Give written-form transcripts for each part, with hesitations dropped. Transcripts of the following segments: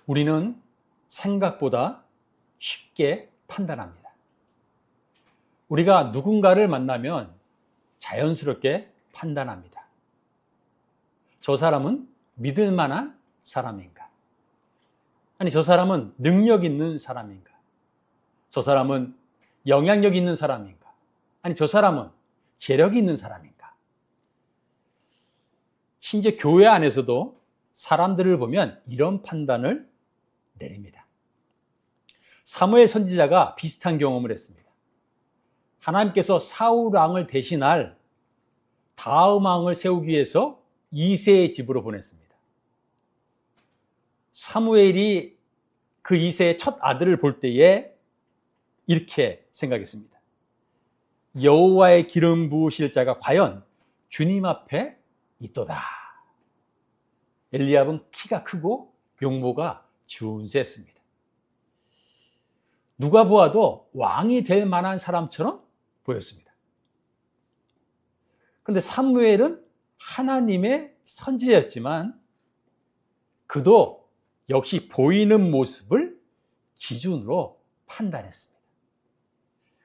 우리는 생각보다 쉽게 판단합니다. 우리가 누군가를 만나면 자연스럽게 판단합니다. 저 사람은 믿을 만한 사람인가? 아니, 저 사람은 능력 있는 사람인가? 저 사람은 영향력 있는 사람인가? 아니, 저 사람은 재력이 있는 사람인가? 심지어 교회 안에서도 사람들을 보면 이런 판단을 내립니다. 사무엘 선지자가 비슷한 경험을 했습니다. 하나님께서 사울 왕을 대신할 다음 왕을 세우기 위해서 이새의 집으로 보냈습니다. 사무엘이 그 이새의 첫 아들을 볼 때에 이렇게 생각했습니다. 여호와의 기름 부으실 자가 과연 주님 앞에 있도다. 엘리압은 키가 크고 용모가 준수했습니다. 누가 보아도 왕이 될 만한 사람처럼 보였습니다. 그런데 사무엘은 하나님의 선지자였지만 그도 역시 보이는 모습을 기준으로 판단했습니다.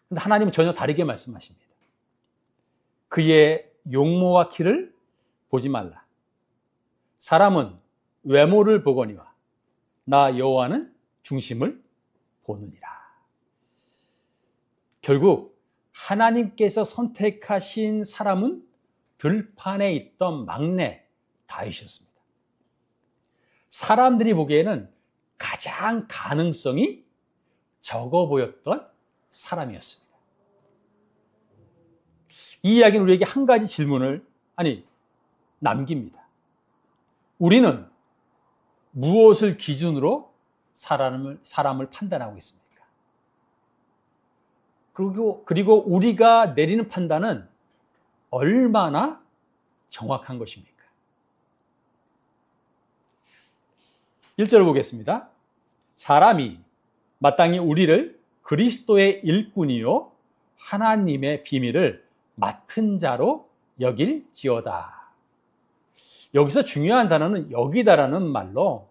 그런데 하나님은 전혀 다르게 말씀하십니다. 그의 용모와 키를 보지 말라. 사람은 외모를 보거니와 나 여호와는 중심을 보느니라. 결국 하나님께서 선택하신 사람은 들판에 있던 막내 다윗이었습니다. 사람들이 보기에는 가장 가능성이 적어 보였던 사람이었습니다. 이 이야기는 우리에게 한 가지 질문을 남깁니다. 우리는 무엇을 기준으로 사람을 판단하고 있습니까? 그리고 우리가 내리는 판단은 얼마나 정확한 것입니까? 1절을 보겠습니다. 사람이 마땅히 우리를 그리스도의 일꾼이요 하나님의 비밀을 맡은 자로 여길지어다. 여기서 중요한 단어는 여기다라는 말로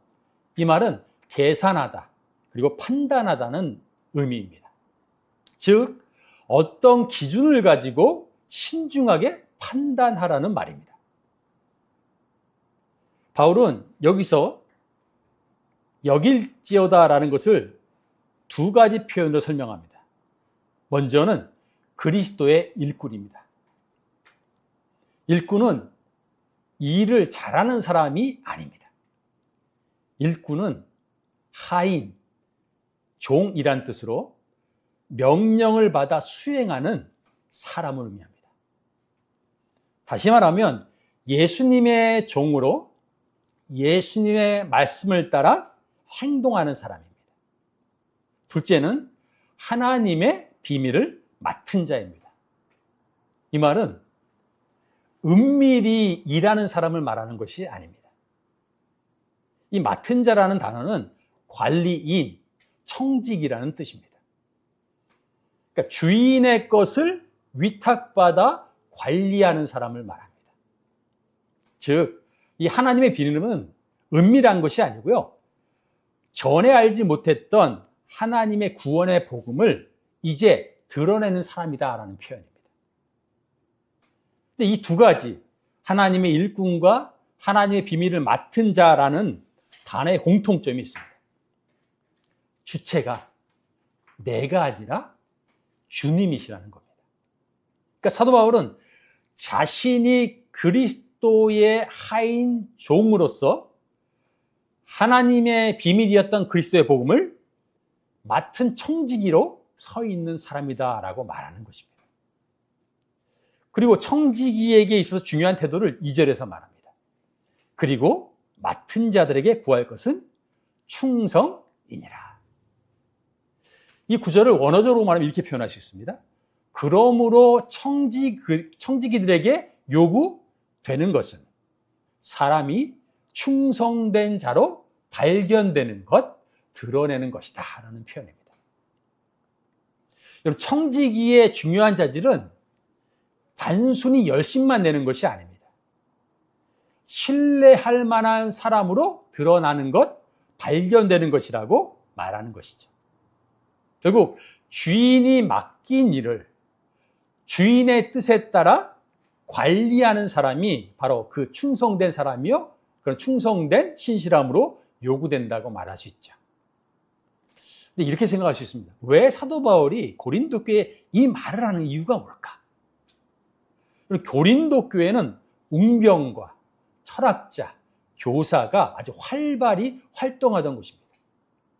이 말은 계산하다 그리고 판단하다는 의미입니다. 즉 어떤 기준을 가지고 신중하게 판단하라는 말입니다. 바울은 여기서 여길지어다라는 것을 두 가지 표현으로 설명합니다. 먼저는 그리스도의 일꾼입니다. 일꾼은 일을 잘하는 사람이 아닙니다. 일꾼은 하인, 종이란 뜻으로 명령을 받아 수행하는 사람을 의미합니다. 다시 말하면 예수님의 종으로 예수님의 말씀을 따라 행동하는 사람입니다. 둘째는 하나님의 비밀을 맡은 자입니다. 이 말은 은밀히 일하는 사람을 말하는 것이 아닙니다. 이 맡은 자라는 단어는 관리인, 청직이라는 뜻입니다. 그러니까 주인의 것을 위탁받아 관리하는 사람을 말합니다. 즉, 이 하나님의 비밀은 은밀한 것이 아니고요. 전에 알지 못했던 하나님의 구원의 복음을 이제 드러내는 사람이다라는 표현입니다. 근데 이 두 가지, 하나님의 일꾼과 하나님의 비밀을 맡은 자라는 단어의 공통점이 있습니다. 주체가 내가 아니라 주님이시라는 겁니다. 그러니까 사도 바울은 자신이 그리스도의 하인 종으로서 하나님의 비밀이었던 그리스도의 복음을 맡은 청지기로 서 있는 사람이다라고 말하는 것입니다. 그리고 청지기에게 있어서 중요한 태도를 2절에서 말합니다. 그리고 맡은 자들에게 구할 것은 충성이니라. 이 구절을 원어적으로 말하면 이렇게 표현할 수 있습니다. 그러므로 청지기들에게 요구되는 것은 사람이 충성된 자로 발견되는 것, 드러내는 것이다 라는 표현입니다. 여러분, 청지기의 중요한 자질은 단순히 열심만 내는 것이 아닙니다. 신뢰할 만한 사람으로 드러나는 것, 발견되는 것이라고 말하는 것이죠. 결국 주인이 맡긴 일을 주인의 뜻에 따라 관리하는 사람이 바로 그 충성된 사람이요, 그런 충성된 신실함으로 요구된다고 말할 수 있죠. 근데 이렇게 생각할 수 있습니다. 왜 사도 바울이 고린도 교회에 이 말을 하는 이유가 뭘까? 고린도 교회는 웅병과 철학자, 교사가 아주 활발히 활동하던 곳입니다.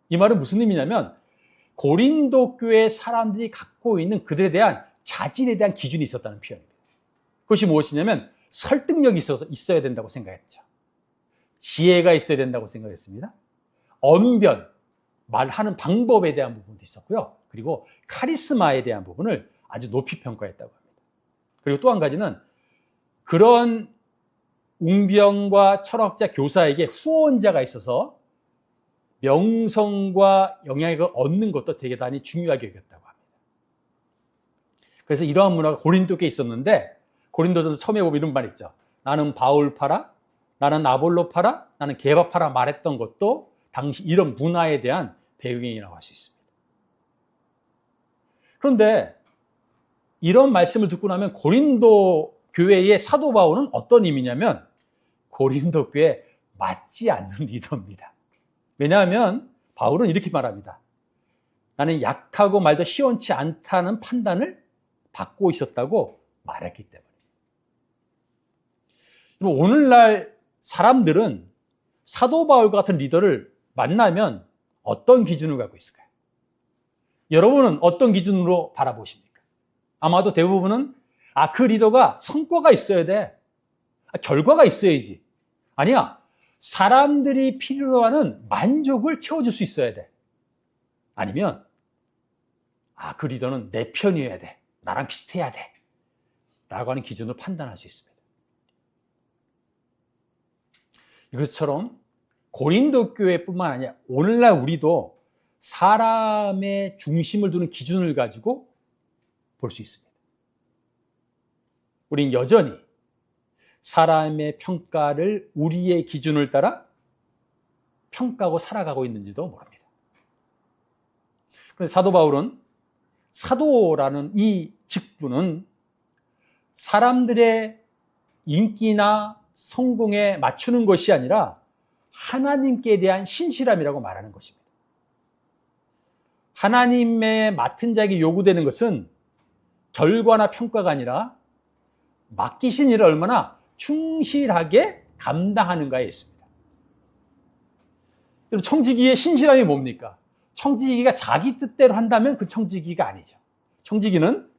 이 말은 무슨 의미냐면 고린도 교회 사람들이 갖고 있는 그들에 대한 자질에 대한 기준이 있었다는 표현입니다. 그것이 무엇이냐면 설득력이 있어야 된다고 생각했죠. 지혜가 있어야 된다고 생각했습니다. 언변, 말하는 방법에 대한 부분도 있었고요. 그리고 카리스마에 대한 부분을 아주 높이 평가했다고 합니다. 그리고 또 한 가지는 그런 웅병과 철학자, 교사에게 후원자가 있어서 명성과 영향력을 얻는 것도 대단히 중요하게 여겼다고 합니다. 그래서 이러한 문화가 고린도에 있었는데 고린도전서 처음에 보면 이런 말 있죠. 나는 바울 파라, 나는 아볼로 파라, 나는 게바 파라 말했던 것도 당시 이런 문화에 대한 배경이라고 할 수 있습니다. 그런데 이런 말씀을 듣고 나면 고린도 교회의 사도 바울은 어떤 의미냐면 고린도 교회에 맞지 않는 리더입니다. 왜냐하면 바울은 이렇게 말합니다. 나는 약하고 말도 시원치 않다는 판단을 받고 있었다고 말했기 때문에. 오늘날 사람들은 사도 바울 같은 리더를 만나면 어떤 기준을 갖고 있을까요? 여러분은 어떤 기준으로 바라보십니까? 아마도 대부분은 그 리더가 성과가 있어야 돼. 결과가 있어야지. 아니야. 사람들이 필요로 하는 만족을 채워줄 수 있어야 돼. 아니면 그 리더는 내 편이어야 돼. 나랑 비슷해야 돼. 라고 하는 기준으로 판단할 수 있습니다. 이것처럼 고린도 교회뿐만 아니라 오늘날 우리도 사람의 중심을 두는 기준을 가지고 볼 수 있습니다. 우린 여전히 사람의 평가를 우리의 기준을 따라 평가하고 살아가고 있는지도 모릅니다. 그런데 사도 바울은 사도라는 이 직분은 사람들의 인기나 성공에 맞추는 것이 아니라 하나님께 대한 신실함이라고 말하는 것입니다. 하나님의 맡은 자에게 요구되는 것은 결과나 평가가 아니라 맡기신 일을 얼마나 충실하게 감당하는가에 있습니다. 여러분, 청지기의 신실함이 뭡니까? 청지기가 자기 뜻대로 한다면 그 청지기가 아니죠. 청지기는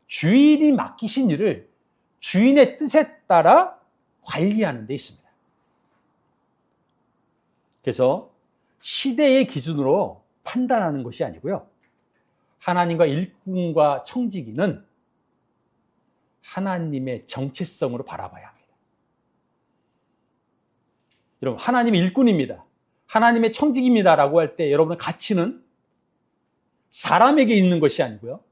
주인이 맡기신 일을 주인의 뜻에 따라 관리하는 데 있습니다. 그래서 시대의 기준으로 판단하는 것이 아니고요. 하나님과 일꾼과 청지기는 하나님의 정체성으로 바라봐야 합니다. 여러분, 하나님의 일꾼입니다. 하나님의 청지기입니다라고 할 때 여러분의 가치는 사람에게 있는 것이 아니고요.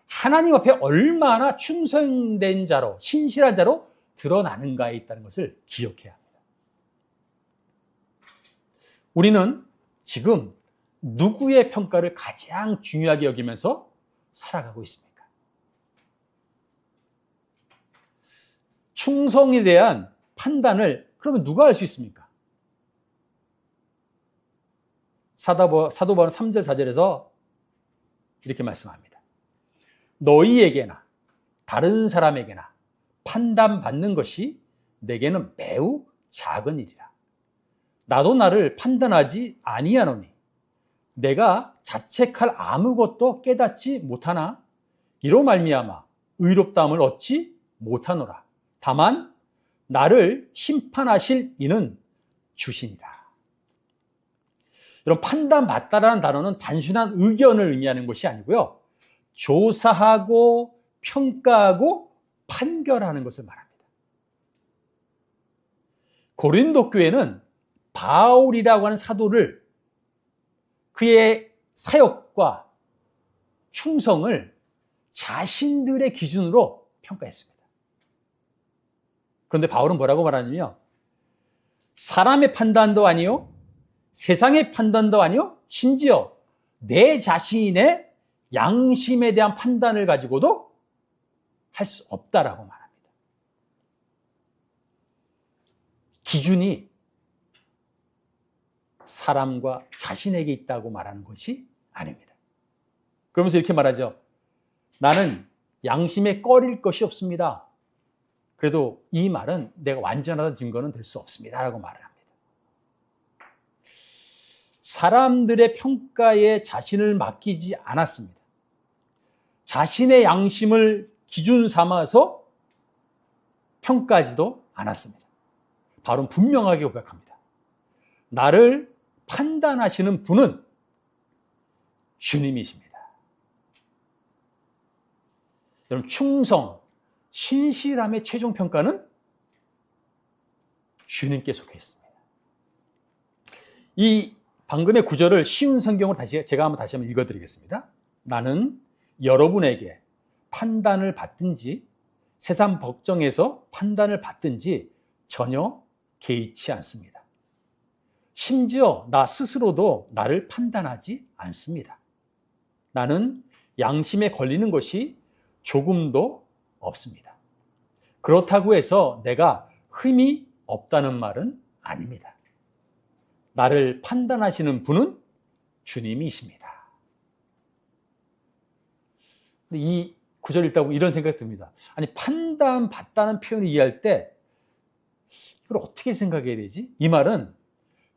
하나님 앞에 얼마나 충성된 자로, 신실한 자로 드러나는가에 있다는 것을 기억해야 합니다. 우리는 지금 누구의 평가를 가장 중요하게 여기면서 살아가고 있습니까? 충성에 대한 판단을 그러면 누가 할 수 있습니까? 사도 바울은 3절 4절에서 이렇게 말씀합니다. 너희에게나 다른 사람에게나 판단받는 것이 내게는 매우 작은 일이라. 나도 나를 판단하지 아니하노니 내가 자책할 아무것도 깨닫지 못하나 이로 말미암아 의롭다함을 얻지 못하노라. 다만 나를 심판하실 이는 주시니라. 여러분, 판단받다라는 단어는 단순한 의견을 의미하는 것이 아니고요. 조사하고 평가하고 판결하는 것을 말합니다. 고린도 교회는 바울이라고 하는 사도를 그의 사역과 충성을 자신들의 기준으로 평가했습니다. 그런데 바울은 뭐라고 말하냐면요. 사람의 판단도 아니요, 세상의 판단도 아니요, 심지어 내 자신의 양심에 대한 판단을 가지고도 할 수 없다라고 말합니다. 기준이 사람과 자신에게 있다고 말하는 것이 아닙니다. 그러면서 이렇게 말하죠. 나는 양심에 꺼릴 것이 없습니다. 그래도 이 말은 내가 완전하다는 증거는 될 수 없습니다 라고 말을 합니다. 사람들의 평가에 자신을 맡기지 않았습니다. 자신의 양심을 기준 삼아서 평가하지도 않았습니다. 바로 분명하게 고백합니다. 나를 판단하시는 분은 주님이십니다. 여러분, 충성, 신실함의 최종 평가는 주님께 속해 있습니다. 이 방금의 구절을 쉬운 성경으로 제가 다시 한번 읽어드리겠습니다. 나는 여러분에게 판단을 받든지 세상 법정에서 판단을 받든지 전혀 개의치 않습니다. 심지어 나 스스로도 나를 판단하지 않습니다. 나는 양심에 걸리는 것이 조금도 없습니다. 그렇다고 해서 내가 흠이 없다는 말은 아닙니다. 나를 판단하시는 분은 주님이십니다. 이 구절 읽다 보면 이런 생각이 듭니다. 아니, 판단받다는 표현을 이해할 때 이걸 어떻게 생각해야 되지? 이 말은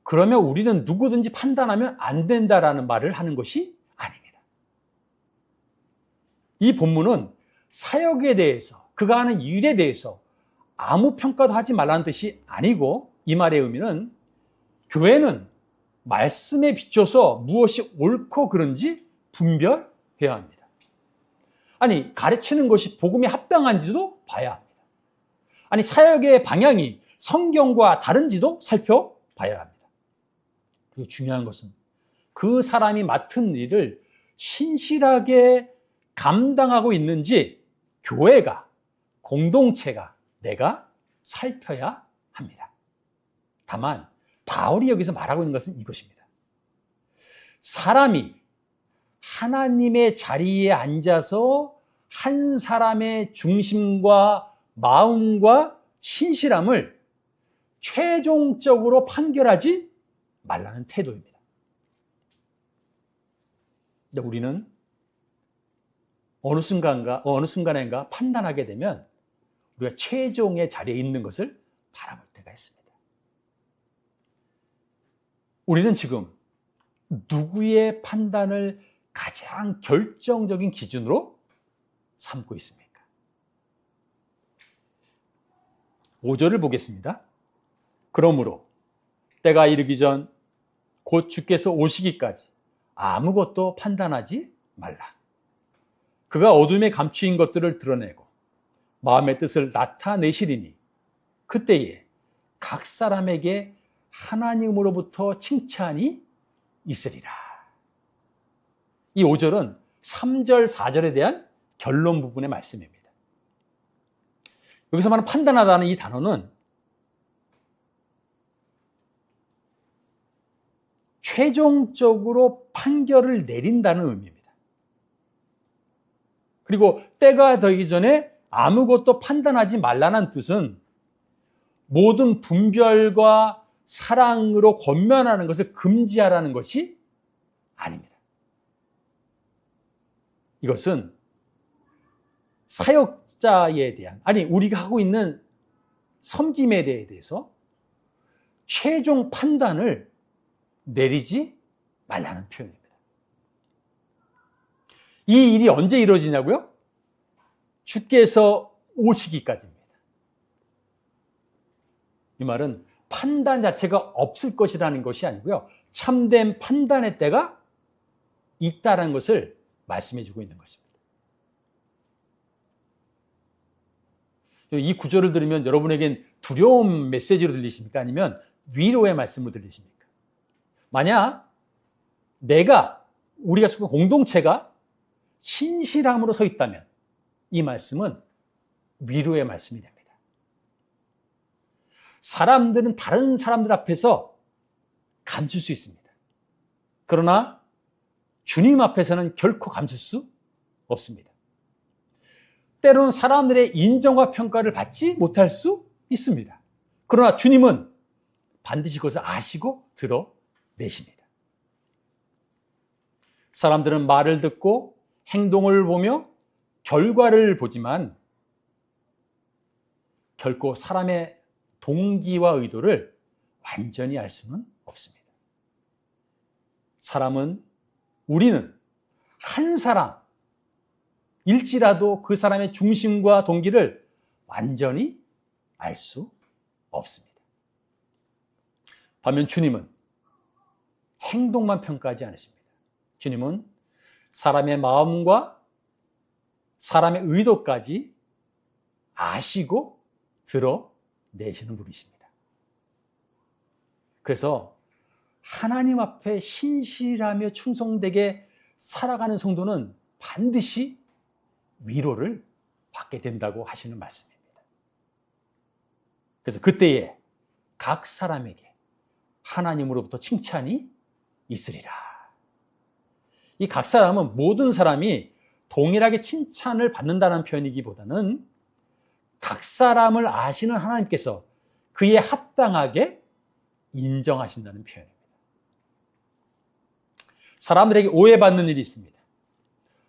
그러면 우리는 누구든지 판단하면 안 된다라는 말을 하는 것이 아닙니다. 이 본문은 사역에 대해서, 그가 하는 일에 대해서 아무 평가도 하지 말라는 뜻이 아니고, 이 말의 의미는 교회는 말씀에 비춰서 무엇이 옳고 그른지 분별해야 합니다. 아니, 가르치는 것이 복음에 합당한지도 봐야 합니다. 아니, 사역의 방향이 성경과 다른지도 살펴봐야 합니다. 그리고 중요한 것은 그 사람이 맡은 일을 신실하게 감당하고 있는지 교회가, 공동체가, 내가 살펴야 합니다. 다만 바울이 여기서 말하고 있는 것은 이것입니다. 사람이 하나님의 자리에 앉아서 한 사람의 중심과 마음과 신실함을 최종적으로 판결하지 말라는 태도입니다. 근데 우리는 어느 순간인가 판단하게 되면 우리가 최종의 자리에 있는 것을 바라볼 때가 있습니다. 우리는 지금 누구의 판단을 가장 결정적인 기준으로 삼고 있습니까? 5절을 보겠습니다. 그러므로 때가 이르기 전 곧 주께서 오시기까지 아무것도 판단하지 말라. 그가 어둠에 감추인 것들을 드러내고 마음의 뜻을 나타내시리니 그때에 각 사람에게 하나님으로부터 칭찬이 있으리라. 이 5절은 3절, 4절에 대한 결론 부분의 말씀입니다. 여기서 말하는 판단하다는 이 단어는 최종적으로 판결을 내린다는 의미입니다. 그리고 때가 되기 전에 아무것도 판단하지 말라는 뜻은 모든 분별과 사랑으로 권면하는 것을 금지하라는 것이 아닙니다. 이것은 사역자에 대한, 아니 우리가 하고 있는 섬김에 대해서 최종 판단을 내리지 말라는 표현입니다. 이 일이 언제 이루어지냐고요? 주께서 오시기까지입니다. 이 말은 판단 자체가 없을 것이라는 것이 아니고요, 참된 판단의 때가 있다는 것을 말씀해 주고 있는 것입니다. 이 구절을 들으면 여러분에겐 두려운 메시지로 들리십니까? 아니면 위로의 말씀으로 들리십니까? 만약 우리가 속한 공동체가 신실함으로 서 있다면 이 말씀은 위로의 말씀이 됩니다. 사람들은 다른 사람들 앞에서 감출 수 있습니다. 그러나 주님 앞에서는 결코 감출 수 없습니다. 때로는 사람들의 인정과 평가를 받지 못할 수 있습니다. 그러나 주님은 반드시 그것을 아시고 드러내십니다. 사람들은 말을 듣고 행동을 보며 결과를 보지만 결코 사람의 동기와 의도를 완전히 알 수는 없습니다. 우리는 한 사람일지라도 그 사람의 중심과 동기를 완전히 알 수 없습니다. 반면 주님은 행동만 평가하지 않으십니다. 주님은 사람의 마음과 사람의 의도까지 아시고 드러내시는 분이십니다. 그래서 하나님 앞에 신실하며 충성되게 살아가는 성도는 반드시 위로를 받게 된다고 하시는 말씀입니다. 그래서 그때에 각 사람에게 하나님으로부터 칭찬이 있으리라. 이 각 사람은 모든 사람이 동일하게 칭찬을 받는다는 표현이기보다는 각 사람을 아시는 하나님께서 그에 합당하게 인정하신다는 표현입니다. 사람들에게 오해받는 일이 있습니다.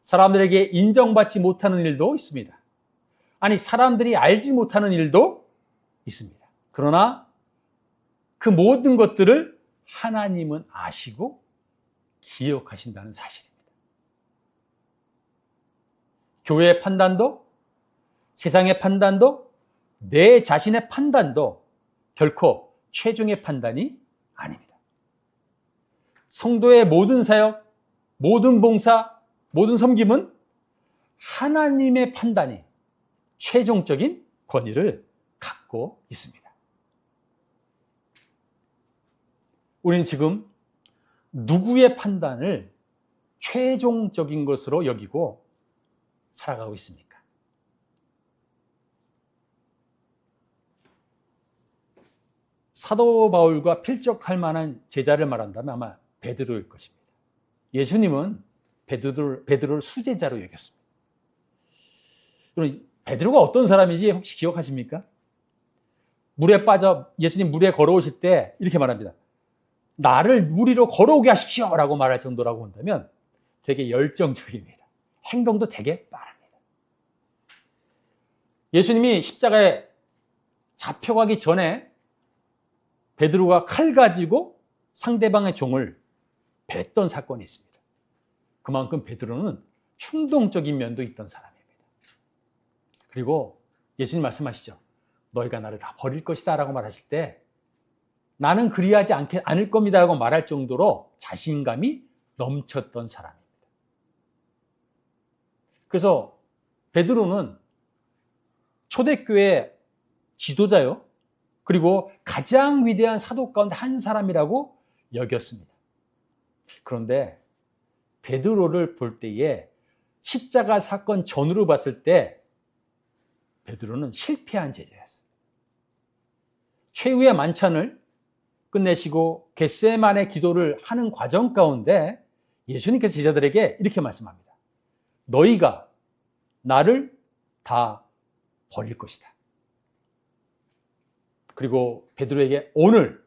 사람들에게 인정받지 못하는 일도 있습니다. 아니, 사람들이 알지 못하는 일도 있습니다. 그러나 그 모든 것들을 하나님은 아시고 기억하신다는 사실입니다. 교회의 판단도, 세상의 판단도, 내 자신의 판단도 결코 최종의 판단이 아닙니다. 성도의 모든 사역, 모든 봉사, 모든 섬김은 하나님의 판단이 최종적인 권위를 갖고 있습니다. 우리는 지금 누구의 판단을 최종적인 것으로 여기고 살아가고 있습니까? 사도 바울과 필적할 만한 제자를 말한다면 아마 베드로일 것입니다. 예수님은 베드로를 수제자로 여겼습니다. 그럼 베드로가 어떤 사람인지 혹시 기억하십니까? 예수님 물에 걸어오실 때 이렇게 말합니다. 나를 물 위로 걸어오게 하십시오 라고 말할 정도라고 한다면 되게 열정적입니다. 행동도 되게 빠릅니다. 예수님이 십자가에 잡혀가기 전에 베드로가 칼 가지고 상대방의 종을 뱉던 사건이 있습니다. 그만큼 베드로는 충동적인 면도 있던 사람입니다. 그리고 예수님 말씀하시죠. 너희가 나를 다 버릴 것이다 라고 말하실 때 나는 그리하지 않을 겁니다 라고 말할 정도로 자신감이 넘쳤던 사람입니다. 그래서 베드로는 초대교회 지도자요. 그리고 가장 위대한 사도 가운데 한 사람이라고 여겼습니다. 그런데 베드로를 볼 때에 십자가 사건 전후로 봤을 때 베드로는 실패한 제자였습니다. 최후의 만찬을 끝내시고 겟세마네 기도를 하는 과정 가운데 예수님께서 제자들에게 이렇게 말씀합니다. 너희가 나를 다 버릴 것이다. 그리고 베드로에게 오늘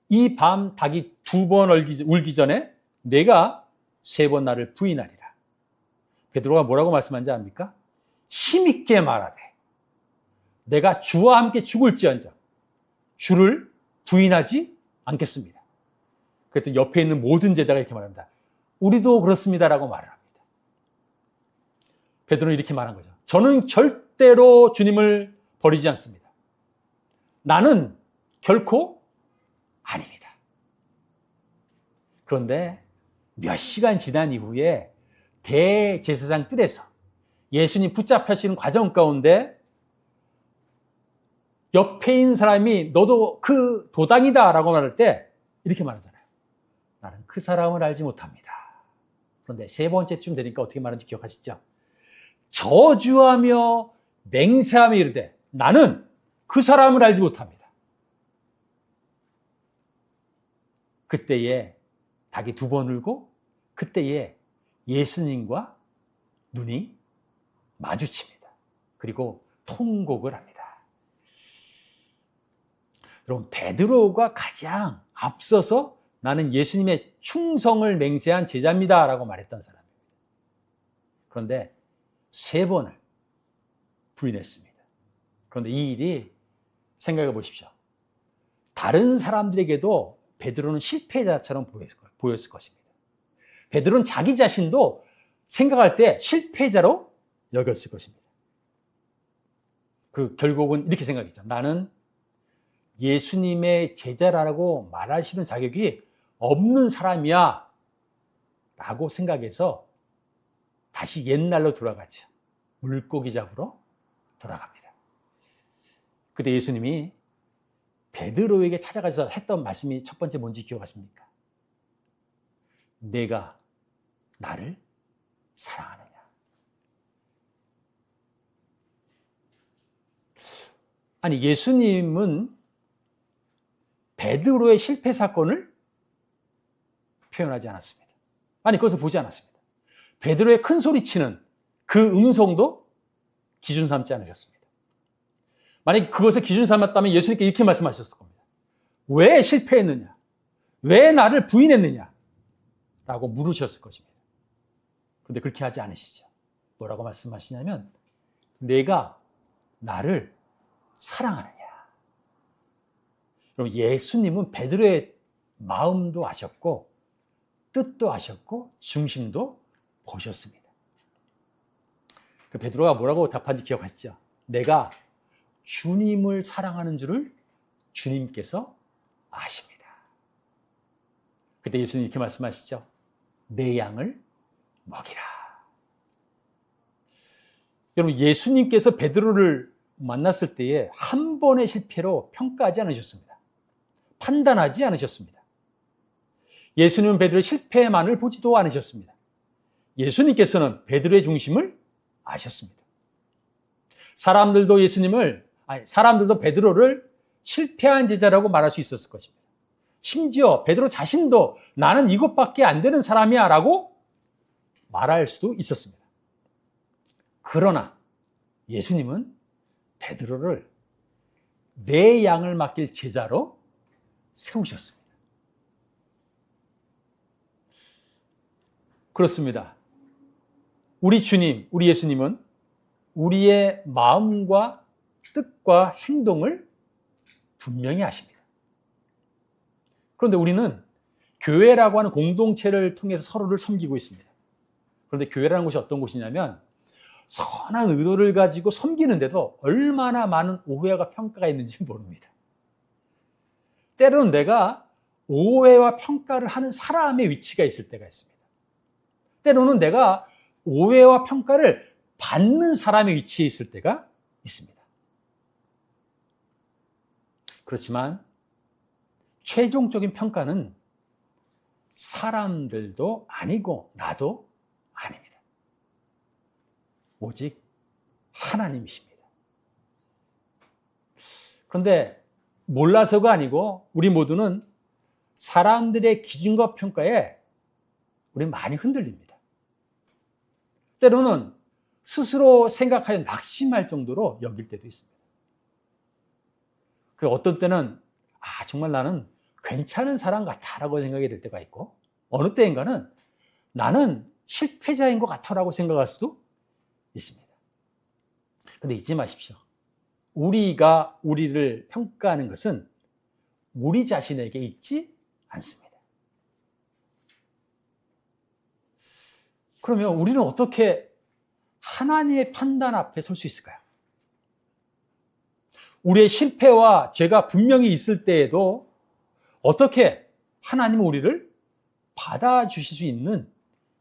이 밤 닭이 2번 울기 전에 내가 3번 나를 부인하리라. 베드로가 뭐라고 말씀한지 압니까? 힘있게 말하되 내가 주와 함께 죽을지언정 주를 부인하지 않겠습니다. 그랬더니 옆에 있는 모든 제자가 이렇게 말합니다. 우리도 그렇습니다라고 말을 합니다. 베드로는 이렇게 말한 거죠. 저는 절대로 주님을 버리지 않습니다. 나는 결코 아닙니다. 그런데 몇 시간 지난 이후에 대제사장 뜰에서 예수님 붙잡히시는 과정 가운데 옆에 있는 사람이 너도 그 도당이다 라고 말할 때 이렇게 말하잖아요. 나는 그 사람을 알지 못합니다. 그런데 3번째쯤 되니까 어떻게 말하는지 기억하시죠? 저주하며 맹세하며 이르되 나는 그 사람을 알지 못합니다. 그때에 닭이 2번 울고 그때에 예수님과 눈이 마주칩니다. 그리고 통곡을 합니다. 여러분, 베드로가 가장 앞서서 나는 예수님의 충성을 맹세한 제자입니다 라고 말했던 사람입니다. 그런데 3번을 부인했습니다. 그런데 이 일이 생각해 보십시오. 다른 사람들에게도 베드로는 실패자처럼 보였을 것입니다. 베드로는 자기 자신도 생각할 때 실패자로 여겼을 것입니다. 그리고 결국은 이렇게 생각했죠. 나는 예수님의 제자라고 말하시는 자격이 없는 사람이야 라고 생각해서 다시 옛날로 돌아가죠. 물고기 잡으러 돌아갑니다. 그때 예수님이 베드로에게 찾아가서 했던 말씀이 첫 번째 뭔지 기억하십니까? 내가 나를 사랑하느냐. 아니, 예수님은 베드로의 실패 사건을 표현하지 않았습니다. 아니, 그것을 보지 않았습니다. 베드로의 큰 소리치는 그 음성도 기준 삼지 않으셨습니다. 만약 그것을 기준 삼았다면 예수님께 이렇게 말씀하셨을 겁니다. 왜 실패했느냐? 왜 나를 부인했느냐? 라고 물으셨을 것입니다. 그런데 그렇게 하지 않으시죠. 뭐라고 말씀하시냐면 내가 나를 사랑하느냐. 여러분, 예수님은 베드로의 마음도 아셨고 뜻도 아셨고 중심도 보셨습니다. 그 베드로가 뭐라고 답한지 기억하시죠? 내가 주님을 사랑하는 줄을 주님께서 아십니다. 그때 예수님 이렇게 말씀하시죠. 내 양을 먹이라. 여러분, 예수님께서 베드로를 만났을 때에 한 번의 실패로 평가하지 않으셨습니다. 판단하지 않으셨습니다. 예수님은 베드로의 실패만을 보지도 않으셨습니다. 예수님께서는 베드로의 중심을 아셨습니다. 사람들도 베드로를 실패한 제자라고 말할 수 있었을 것입니다. 심지어 베드로 자신도 나는 이것밖에 안 되는 사람이야 라고 말할 수도 있었습니다. 그러나 예수님은 베드로를 내 양을 맡길 제자로 세우셨습니다. 그렇습니다. 우리 주님, 우리 예수님은 우리의 마음과 뜻과 행동을 분명히 아십니다. 그런데 우리는 교회라고 하는 공동체를 통해서 서로를 섬기고 있습니다. 그런데 교회라는 곳이 어떤 곳이냐면 선한 의도를 가지고 섬기는데도 얼마나 많은 오해와 평가가 있는지 모릅니다. 때로는 내가 오해와 평가를 하는 사람의 위치가 있을 때가 있습니다. 때로는 내가 오해와 평가를 받는 사람의 위치에 있을 때가 있습니다. 그렇지만 최종적인 평가는 사람들도 아니고 나도 아닙니다. 오직 하나님이십니다. 그런데 몰라서가 아니고 우리 모두는 사람들의 기준과 평가에 우리 많이 흔들립니다. 때로는 스스로 생각하여 낙심할 정도로 여길 때도 있습니다. 그리고 어떤 때는 정말 나는 괜찮은 사람 같아라고 생각이 될 때가 있고 어느 때인가는 나는 실패자인 것 같아라고 생각할 수도 있습니다. 그런데 잊지 마십시오. 우리가 우리를 평가하는 것은 우리 자신에게 있지 않습니다. 그러면 우리는 어떻게 하나님의 판단 앞에 설 수 있을까요? 우리의 실패와 죄가 분명히 있을 때에도 어떻게 하나님은 우리를 받아주실 수 있는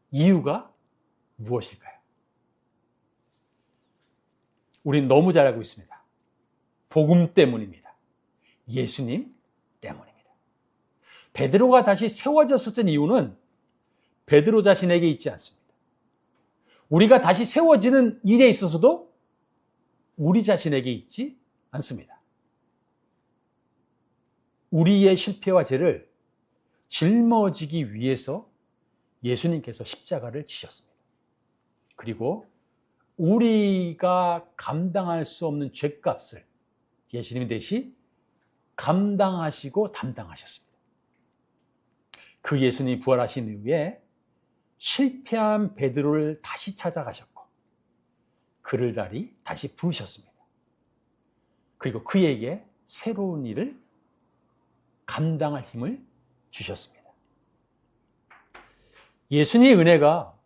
이유가 무엇일까요? 우리는 너무 잘 알고 있습니다. 복음 때문입니다. 예수님 때문입니다. 베드로가 다시 세워졌었던 이유는 베드로 자신에게 있지 않습니다. 우리가 다시 세워지는 일에 있어서도 우리 자신에게 있지 않습니다. 우리의 실패와 죄를 짊어지기 위해서 예수님께서 십자가를 지셨습니다. 그리고 우리가 감당할 수 없는 죄값을 예수님 대신 감당하시고 담당하셨습니다. 그 예수님이 부활하신 이후에 실패한 베드로를 다시 찾아가셨고 그를 다시 부르셨습니다. 그리고 그에게 새로운 일을 감당할 힘을 주셨습니다. 예수님의 은혜가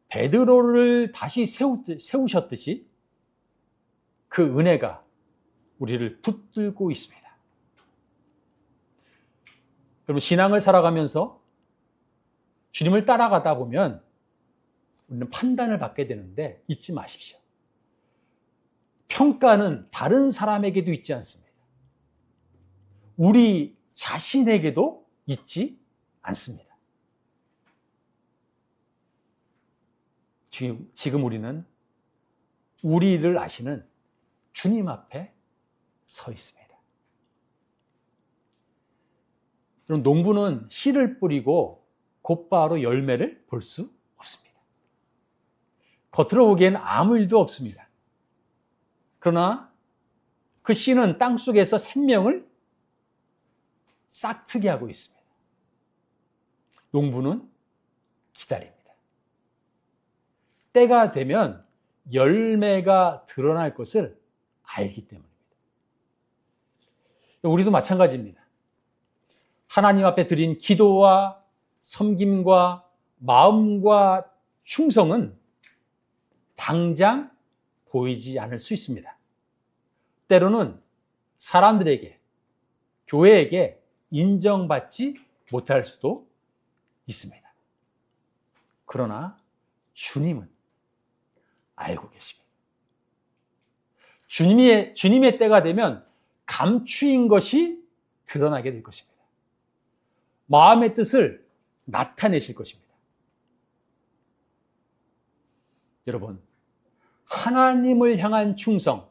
베드로를 다시 세우셨듯이 그 은혜가 우리를 붙들고 있습니다. 여러분, 신앙을 살아가면서 주님을 따라가다 보면 우리는 판단을 받게 되는데 잊지 마십시오. 평가는 다른 사람에게도 있지 않습니다. 우리 자신에게도 있지 않습니다. 지금 우리는 우리를 아시는 주님 앞에 서 있습니다. 그럼 농부는 씨를 뿌리고 곧바로 열매를 볼 수 없습니다. 겉으로 보기엔 아무 일도 없습니다. 그러나 그 씨는 땅속에서 생명을 싹트게 하고 있습니다. 농부는 기다립니다. 때가 되면 열매가 드러날 것을 알기 때문입니다. 우리도 마찬가지입니다. 하나님 앞에 드린 기도와 섬김과 마음과 충성은 당장 보이지 않을 수 있습니다. 때로는 사람들에게, 교회에게 인정받지 못할 수도 있습니다. 그러나 주님은 알고 계십니다. 주님의 때가 되면 감추인 것이 드러나게 될 것입니다. 마음의 뜻을 나타내실 것입니다. 여러분, 하나님을 향한 충성,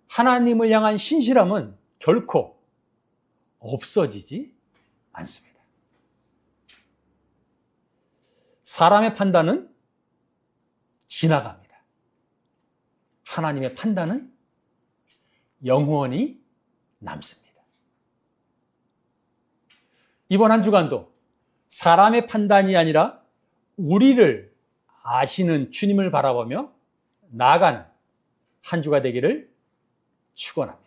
하나님을 향한 신실함은 결코 없어지지 않습니다. 사람의 판단은 지나갑니다. 하나님의 판단은 영원히 남습니다. 이번 한 주간도 사람의 판단이 아니라 우리를 아시는 주님을 바라보며 나아가는 한 주가 되기를 축원합니다.